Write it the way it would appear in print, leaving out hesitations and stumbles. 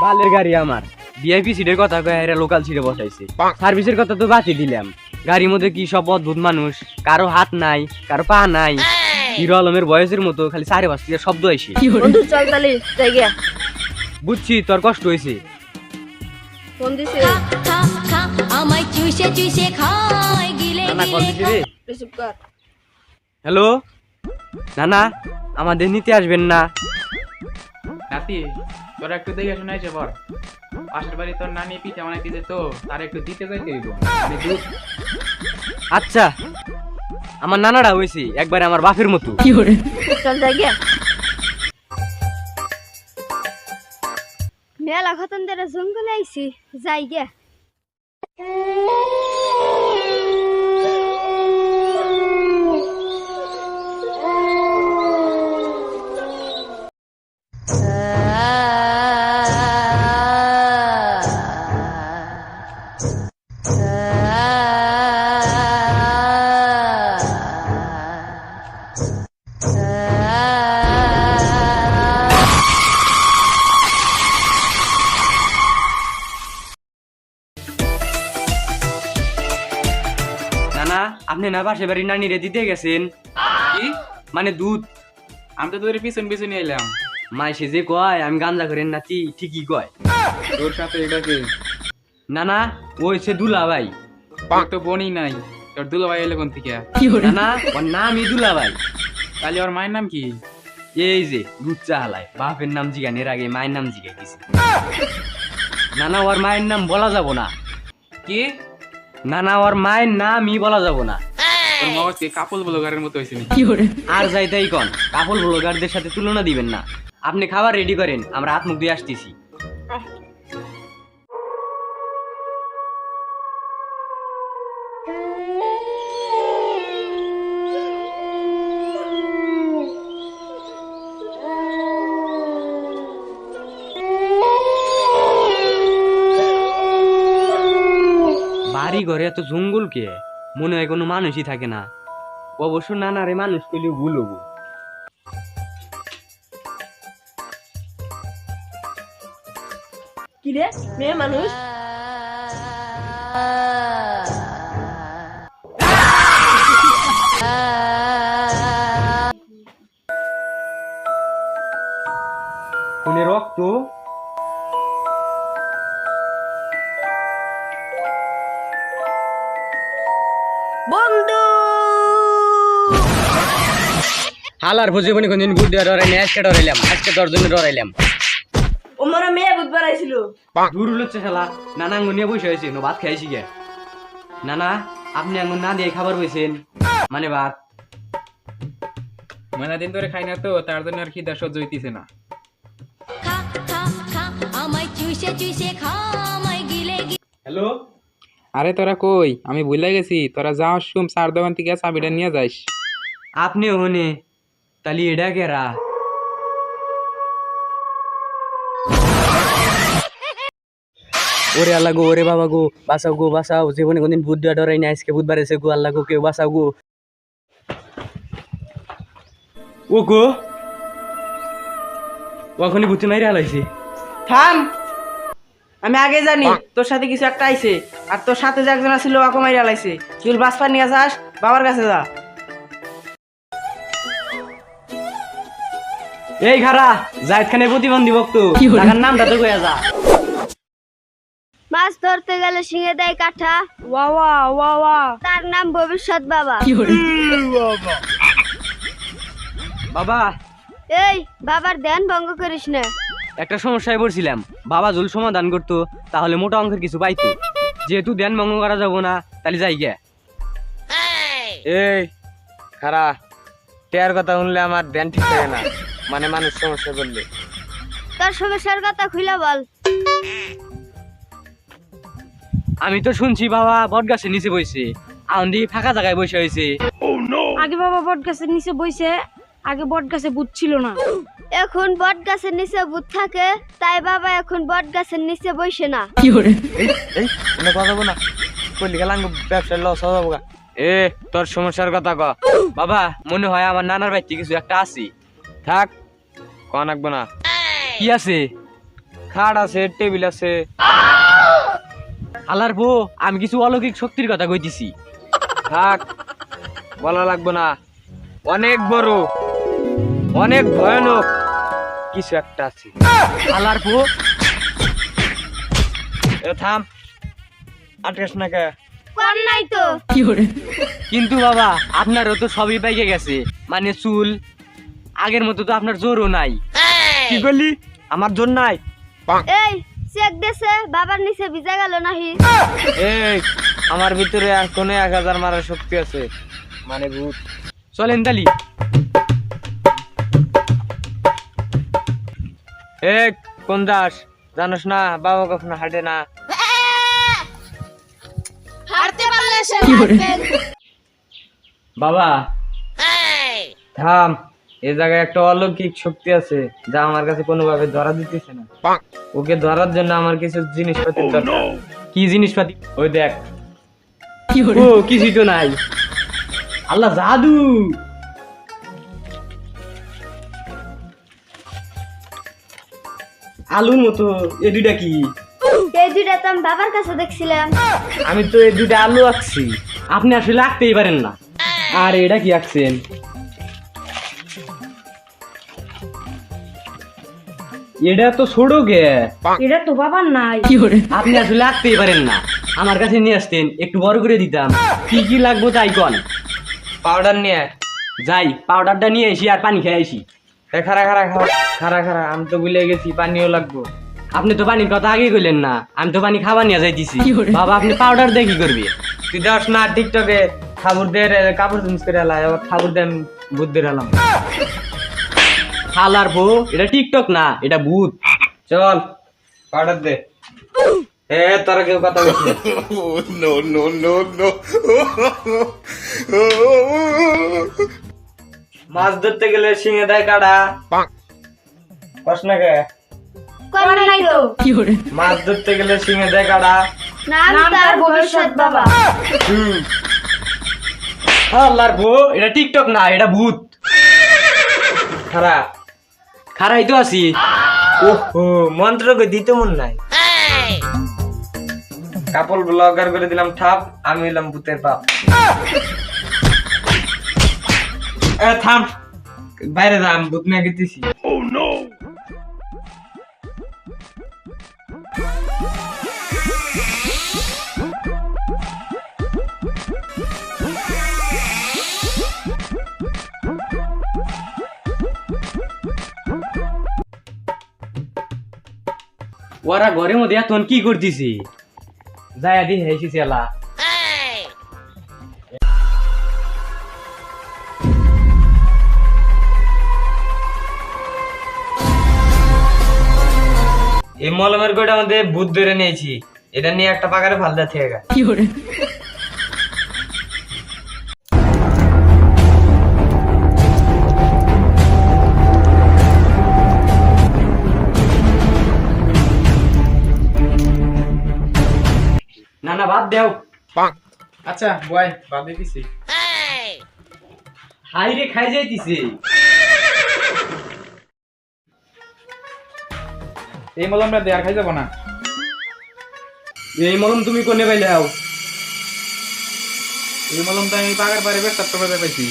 বালের গাড়ি আমার ভিআইপি সিটের কথা কয়ে এরা লোকাল সিটে বসাইছে। সার্ভিসের কথা তো বাতি দিলাম। গাড়ির মধ্যে কি সব অদ্ভুত মানুষ, কারো হাত নাই, কারো পা নাই। হিরো আলমের বয়সের মতো খালি সাড়ে পাঁচ থেকে শব্দ আইছে। বন্ধু চল তাহলে যাই গিয়া। বুঝছি তোর কষ্ট হয়েছে। ফোন দিছে আমায় চুষে চুষে খায় গিলে নানা কল দিছে রে। রিসিভ কর। হ্যালো নানা, আমাদের নিতে আসবেন না? নাতি তোরা একটু দেখে শোনাই যে বর পাশের বাড়ি তোর নানি পিঠা বানাই দিতে তো তার একটু দিতে যাইতে হইব। আচ্ছা, আমার নানারা হয়েছে একবারে আমার বাপের মতো। চল যাই গিয়া। মেলা খতন ধরে জঙ্গলে আইছি, যাই গিয়া। নানা, আপনি না পাশে বাড়ির নানি রে দিতে গেছেন? কি মানে দুধ। আমি তো তোর পিছন পিছনে এলাম। মাইসে যে কয় আমি গাঞ্জা করেন নাতি, ঠিকই কয়। তোর সাথে এটা কি? নানা ওই সে দুলা ভাই। তোর তো বোনই নাই, তোর দুলো ভাই এলে কোন থেকে? নানা ওর নামই দুলা ভাই। তাহলে ওর মায়ের নাম কি? এই যে দুধ চা হালায়, বাপের নাম জিগানের আগে মায়ের নাম জিগাই দিছে। নানা ওর মায়ের নাম বলা যাব না। কি নানা ওর মায়ের নামই বলা যাব না। তোর মা হচ্ছে কাপল ব্লগারের মতো হয়েছে নাকি? আর যাইতেই কন, কাপড় ব্লগারদের সাথে তুলনা দিবেন না। আপনি খাবার রেডি করেন, আমরা হাত মুখ দিয়ে আসতেছি। বাড়ি ঘরে এত জঙ্গল কে, মনে হয় কোনো মানুষই থাকে না। অবশ্য নানারে মানুষ পেলে ভুল হবো। কি রে মেয়ে মানুষ? কোনে রক্ত? বন্ধু হালার বুঝে বনি কোনদিন গুড দিয়ে ডরাইনি, আজকে ডরাইলাম, আজকে তোর জন্য ডরাইলাম। ওমরা মেয়ে বুধবার আইছিল। দূর হচ্ছে শালা, নানা আঙ্গুর নিয়ে বসে হয়েছে, ভাত খাইছি গে। নানা আপনি আঙ্গুর না দিয়ে খাবার বইছেন, মানে ভাত। মেলা দিন ধরে খাই না তো, তার জন্য আর খিদা সহ্য হইতেছে না। খা খা খা আমায় চুষে চুষে খায় গিলে হ্যালো আরে তোরা কই? আমি ভুলে গেছি, তোরা যাওয়ার সময় চার দোকান থেকে চাবিটা নিয়ে যাইস। আপনি ওখানে তালি এডা কেরা? ওরে আল্লাহ গো, ওরে বাবা গো, বাঁচাও গো বাঁচাও, জীবনে কোনদিন ভূত দিয়ে ডরাইনি, আজকে বুধবার এসে গো, আল্লাহ গো কেউ বাঁচাও গো। ও গো ওখানে ভূতে মাইরে হালাইছে। থাম, আমি আগে জানি তোর সাথে কিছু একটা আইছে, আর তোর সাথে যে একজন ছিল ওকে মাইরা লাইছে। তুই বাসপা নিয়ে যাস, বাবার কাছে যা। এই খারা জায়েদ খানের প্রতিবন্ধী ভক্ত, টাকার নামটা তো কইয়া যা। মাছ ধরতে গেলে শিঙে দেয় কাঠা, ওয়া ওয়া ওয়া ওয়া, তার নাম ভবিষ্যৎ বাবা। বাবা এই বাবার ধ্যান ভঙ্গ করিস না। একটা সমস্যায় পড়ছিলাম, বাবা জল সমাধান করতো তাহলে মোটা অঙ্কের কিছু পাইতো। যেহেতু ধ্যান ভঙ্গ করা যাবো না, তাহলে যাই গে। এই খারা, টেয়ার কথা শুনলে আমার ধ্যান ঠিক থাকে না, মানে মানুষ সমস্যা করলে। তোর সমস্যার কথা খুলে বল। আমি তো শুনছি বাবা বট গাছের নিচে বইছে, আউন্দি ফাঁকা জায়গায় বসে হয়েছে। আগে বাবা বট গাছের নিচে বইছে, আগে বট গাছে ভূত ছিল না। এখন বট গাছের নিচে ভূত থাকে, তাই বাবা এখন বট গাছের নিচে বসে না। কথা বল না, কইলি গেলাম ব্যবসার লস হবো। এ তোর সমস্যার কথা ক। বাবা মনে হয় আমার নানার বাড়িতে কিছু একটা আছে। থাক কন আঁকবো না। কি আছে? খাট আছে, টেবিল আছে। হালার পো, আমি কিছু অলৌকিক শক্তির কথা কইতেছি। থাক, বলা লাগবে না। অনেক বড়, অনেক ভয়ানক কিছু একটা আছে। হালার পো, থাম, আটকাস না কে? কোন নাই তো। কিন্তু বাবা, আপনারও তো সবই পাইকে গেছে, মানে চুল। আগের মতো তো আপনার জোরও নাই। কি বললি? আমার জোর নাই? এই চেক দেছে বাবার নিচে ভিজা গেল নাহি? এই, আমার ভিতরে এখনো 1000 মারার শক্তি আছে, মানে ভূত। চলেন তালি। কোন দাস জানোস না, বাবা কখনো হাঁটে না। হারতে পারলে সে হারবেন। বাবা থাম, এ জায়গায় একটা অলৌকিক শক্তি আছে যা আমার কাছে কোনোভাবে ধরা দিতেছে না। ওকে ধরার জন্য আমার কিছু জিনিসপাতি দরকার। কি জিনিসপাতি? ওই দেখ। ও কিছুই তো নাই। আল্লাহ, জাদু! আলুর মতো এ দুইটা কি? এই দুইটা তো আমি বাবার কাছে দেখছিলাম। আমি তো এই দুইটা আলু আঁকছি, আপনি আসলে আঁকতেই পারেন না। আর এটা কি আঁকছেন? এটা তো ছোট গে। এটা তো বাবার নাই। আপনি আসলে আঁকতেই পারেন না, আমার কাছে নিয়ে আসতেন, একটু বড় করে দিতাম। কি কি লাগবে তাই কন। পাউডার নিয়ে যাই, পাউডারটা নিয়ে এসি আর পানি খেয়ে আসি। খারা খারা খারা খারা, আমি তো ভুলে গেছি পানিও লাগবো। আপনি তো পানির কথা আগেই কইলেন না, আমি তো পানি খাবার নিয়ে যাইতেছি। বাবা, আপনি পাউডার দিয়ে কি করবি? তুই দেখ না টিকটকে ঠাকুরদের কাপড় চেঞ্জ করে এলাই, আবার ঠাকুর দেন বুদ্ধের এলাম। খালার বউ, এটা টিকটক না, এটা ভূত। চল পাউডার দে। তোরা কেউ কথা বলছিস? মাছ ধরতে গেলে শিঙে দেয় কাটা। প্রশ্ন কে? কোন নাই তো। মাছ ধরতে গেলে শিঙে দেয় কাটা। নাম তার ভবিষ্যৎ বাবা। আল্লাহর বউ, এটা টিকটক না, এটা ভূত। খারা খারাই তো আছি। ওহো, মন্ত্র কই দিতে মন নাই। কাপল ব্লগার করে দিলাম ঠাপ, আমি হইলাম ভূতের বাপ। থাম, বাইরে যা, আমি ভূত নিয়ে গেতেছি। ওরা ঘরের মধ্যে এখন কি করতেছি? যাই আদি হেসি চেলা। এই মলমের গোটা মধ্যে ভূত ধরে নিয়েছি, এটা নিয়ে একটা পাকারে ফালদা থেকে। না না, বাদ দেও। আচ্ছা বয়, বাদ দিতেছি। হাই রে, খাই যাইতিছে। এই মলমটা দিয়ে আর খাই যাবো না। এই মলম তুমি কোনে পাইলে? এই মলমটা আমি পাকার পারে বেশ পাইছি।